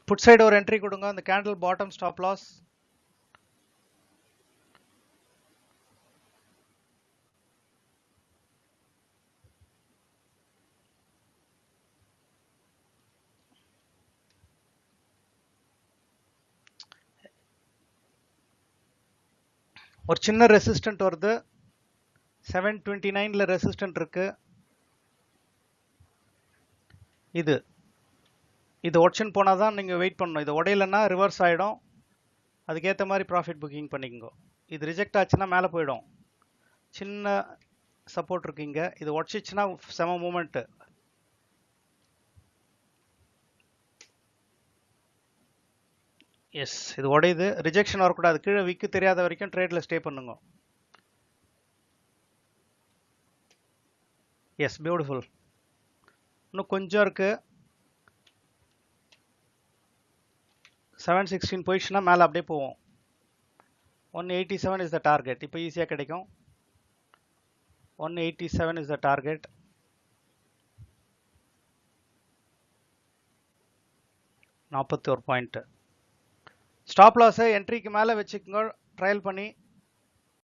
Put side ஒரு entry கொடுங்க. அந்த கேண்டில் பாட்டம் ஸ்டாப் லாஸ். ஒரு சின்ன ரெசிஸ்டன்ட் வருது. 729ல ரெசிஸ்டன்ட் இருக்கு. இது ஒட்ஷன் போனால் தான் நீங்கள் வெயிட் பண்ணணும். இது உடையலைன்னா ரிவர்ஸ் ஆகிடும். அதுக்கேற்ற மாதிரி ப்ராஃபிட் புக்கிங் பண்ணிக்கோங்க. இது ரிஜெக்ட் ஆச்சுன்னா மேலே போயிடும். சின்ன சப்போர்ட் இருக்குங்க. இது உடச்சிச்சுன்னா செம மூமெண்ட்டு. எஸ், இது உடையுது. ரிஜெக்ஷன் வரக்கூடாது. கீழே விக்கு தெரியாத வரைக்கும் ட்ரேடில் ஸ்டே பண்ணுங்க. Yes, beautiful. இன்னும் கொஞ்சம் இருக்கு. 716 போயிடுச்சுன்னா மேலே அப்படியே போவோம். 187 இஸ் த டார்கெட். இப்போ ஈஸியாக கிடைக்கும். 187 is the target. $41 point. Stop லாஸை என்ட்ரிக்கு மேலே வச்சுக்கோங்க ட்ரையல் பண்ணி.